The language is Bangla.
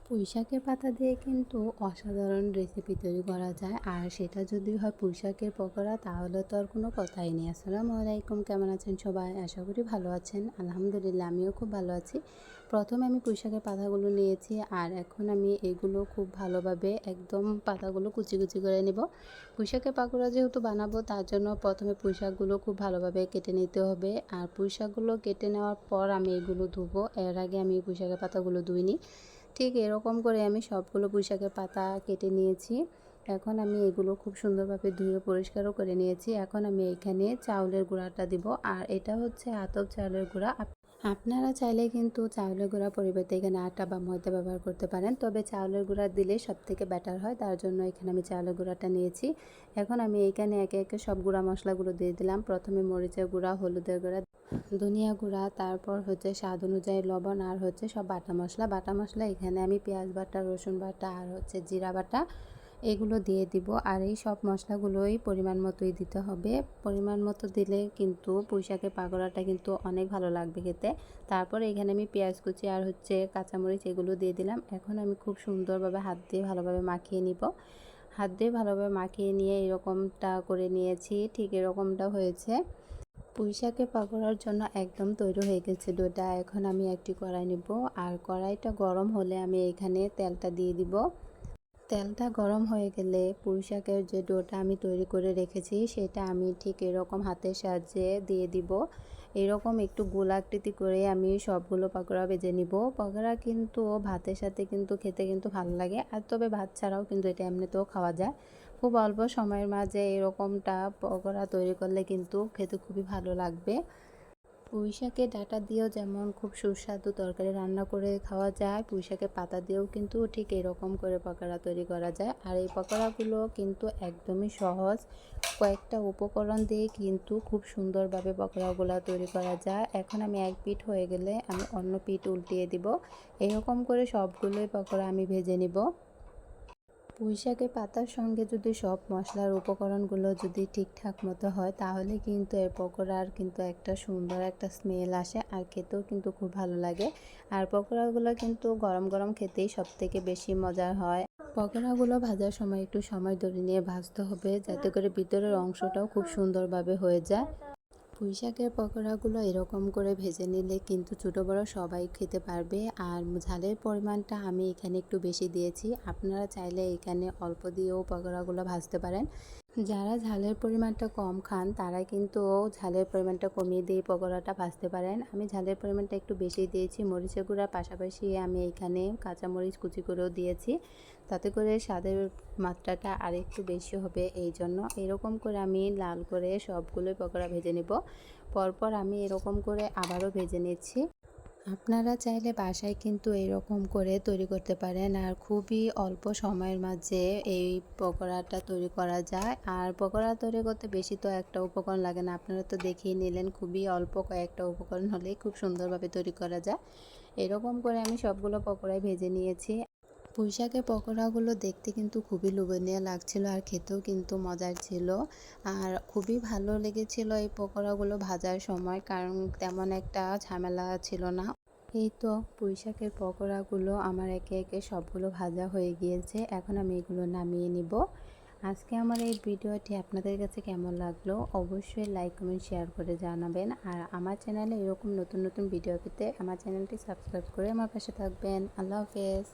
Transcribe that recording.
পুঁইশাকের পাতা দিয়ে কিন্তু অসাধারণ রেসিপি তৈরি করা যায়। আর সেটা যদি হয় পুঁইশাকের পকোড়া, তাহলে তো আর কোনো কথাই নেই। আসসালামু আলাইকুম, কেমন আছেন সবাই? আশা করি ভালো আছেন। আলহামদুলিল্লাহ, আমিও খুব ভালো আছি। প্রথমে আমি পুঁইশাকের পাতাগুলো নিয়েছি, আর এখন আমি এগুলো খুব ভালোভাবে একদম পাতাগুলো কুচি কুচি করে নেব। পুঁইশাকের পাকোড়া যেহেতু বানাবো, তার জন্য প্রথমে পুঁইশাকগুলো খুব ভালোভাবে কেটে নিতে হবে। আর পুঁইশাকগুলো কেটে নেওয়ার পর আমি এগুলো ধুবো। এর আগে আমি পুঁইশাকের পাতাগুলো ধুইনি। ঠিক এরকম করে আমি সবগুলো পুঁইশাকের পাতা কেটে নিয়েছি। এখন আমি এগুলো খুব সুন্দরভাবে ধুয়ে পরিষ্কারও করে নিয়েছি। এখন আমি এখানে চাউলের গুঁড়াটা দিব, আর এটা হচ্ছে আতপ চাউলের গুঁড়া। আপনারা চাইলে কিন্তু চাউলের গুঁড়া পরিবর্তে এখানে আটা বা ময়দা ব্যবহার করতে পারেন, তবে চাউলের গুঁড়া দিলে সবথেকে বেটার হয়। তার জন্য এখানে আমি চাউলের গুঁড়াটা নিয়েছি। এখন আমি এখানে একে একে সব গুঁড়া মশলাগুলো দিয়ে দিলাম। প্রথমে মরিচের গুঁড়া, হলুদের গুঁড়া, ধনিয়া গুঁড়া, তারপর হচ্ছে স্বাদ অনুযায়ী লবণ, আর হচ্ছে সব বাটা মশলা এখানে আমি পেঁয়াজ বাটা, রসুন বাটা, আর হচ্ছে জিরা বাটা এগুলো দিয়ে দিব। আর এই সব মশলাগুলোই পরিমাণ মতোই দিতে হবে। পরিমাণ মতো দিলে কিন্তু পুঁইশাকের পাকোড়াটা কিন্তু অনেক ভালো লাগবে খেতে। তারপর এখানে আমি পেঁয়াজ কুচি আর হচ্ছে কাঁচামরিচ এগুলো দিয়ে দিলাম। এখন আমি খুব সুন্দরভাবে হাত দিয়ে ভালোভাবে মাখিয়ে নিব। হাত দিয়ে ভালোভাবে মাখিয়ে নিয়ে এরকমটা করে নিয়েছি। ঠিক এরকমটা হয়েছে। পুঁইশাকের পাকোড়ার জন্য একদম তৈরি হয়ে গেছে ডোটা। এখন আমি একটি কড়াই নেব, আর কড়াইটা গরম হলে আমি এখানে তেলটা দিয়ে দিব। তেলটা গরম হয়ে গেলে পুঁইশাকের যে ডোটা আমি তৈরি করে রেখেছি, সেটা আমি ঠিক এরকম হাতের সাহায্যে দিয়ে দিব। এরকম একটু গোলাকৃতি করে আমি সবগুলো পাকোড়া ভেজে নিব। পাকোড়া কিন্তু ভাতের সাথে কিন্তু খেতে কিন্তু ভালো লাগে, আর তবে ভাত ছাড়াও কিন্তু এটা এমনিতেও খাওয়া যায়। খুব অল্প সময়ের মাঝে এরকমটা পকোড়া তৈরি করলে কিন্তু খেতে খুবই ভালো লাগবে। পুঁইশাকের ডাঁটা দিয়েও যেমন খুব সুস্বাদু তরকারি রান্না করে খাওয়া যায়, পুঁইশাকের পাতা দিয়েও কিন্তু ঠিক এরকম করে পকোড়া তৈরি করা যায়। আর এই পকোড়াগুলো কিন্তু একদমই সহজ। কয়েকটা উপকরণ দিয়ে কিন্তু খুব সুন্দরভাবে পকোড়াগুলো তৈরি করা যায়। এখন আমি এক পিঠ হয়ে গেলে আমি অন্য পিঠ উল্টিয়ে দিব। এরকম করে সবগুলোই পকোড়া আমি ভেজে নিব। পুঁইশাকের পাতার সঙ্গে যদি সব মশলার উপকরণগুলো যদি ঠিকঠাক মতো হয়, তাহলে কিন্তু এর পকোড়ার কিন্তু একটা সুন্দর একটা স্মেল আসে, আর খেতেও কিন্তু খুব ভালো লাগে। আর পকোড়াগুলো কিন্তু গরম গরম খেতেই সবথেকে বেশি মজার হয়। পকোড়াগুলো ভাজার সময় একটু সময় ধরে নিয়ে ভাজতে হবে, যাতে করে ভিতরের অংশটাও খুব সুন্দরভাবে হয়ে যায়। পুঁইশাকের পকোড়াগুলো এরকম করে ভেজে নিলে কিন্তু ছোটো বড় সবাই খেতে পারবে। আর ঝালের পরিমাণটা আমি এখানে একটু বেশি দিয়েছি। আপনারা চাইলে এখানে অল্প দিয়েও পকোড়াগুলো ভাজতে পারেন। যারা ঝালের পরিমাণটা কম খান, তারা কিন্তু ঝালের পরিমাণটা কমিয়ে দিয়ে পকোড়াটা ভাজতে পারেন। আমি ঝালের পরিমাণটা একটু বেশি দিয়েছি। মরিচের গুঁড়ার পাশাপাশি আমি এখানে কাঁচামরিচ কুচি করেও দিয়েছি, তাতে করে স্বাদের মাত্রাটা আরেকটু বেশি হবে। এই জন্য এরকম করে আমি লাল করে সবগুলোই পকোড়া ভেজে নেব। পরপর আমি এরকম করে আবারও ভেজে নিচ্ছি। আপনারা চাইলে বাসায় কিন্তু এরকম করে তৈরি করতে পারেন, আর খুবই অল্প সময়ের মাঝে এই পকোড়াটা তৈরি করা যায়। আর পকোড়া তৈরি করতে বেশি তো একটা উপকরণ লাগে না, আপনারা তো দেখেই নিলেন। খুবই অল্প কয়েকটা উপকরণ হলেই খুব সুন্দরভাবে তৈরি করা যায়। এরকম করে আমি সবগুলো পকোড়াই ভেজে নিয়েছি। পুঁইশাকের পকোড়াগুলো দেখতে কিন্তু খুবই লোভনীয় লাগছিল, আর খেতেও কিন্তু মজার ছিল। আর খুবই ভালো লেগেছিল এই পকোড়াগুলো ভাজার সময়, কারণ তেমন একটা ঝামেলা ছিল না। এই তো পুঁইশাকের পকোড়াগুলো আমার একে একে সবগুলো ভাজা হয়ে গিয়েছে। এখন আমি এগুলো নামিয়ে নিব। আজকে আমার এই ভিডিওটি আপনাদের কাছে কেমন লাগলো অবশ্যই লাইক, কমেন্ট, শেয়ার করে জানাবেন। আর আমার চ্যানেলে এরকম নতুন নতুন ভিডিও পেতে আমার চ্যানেলটি সাবস্ক্রাইব করে আমার পাশে থাকবেন। আল্লাহ হাফেজ।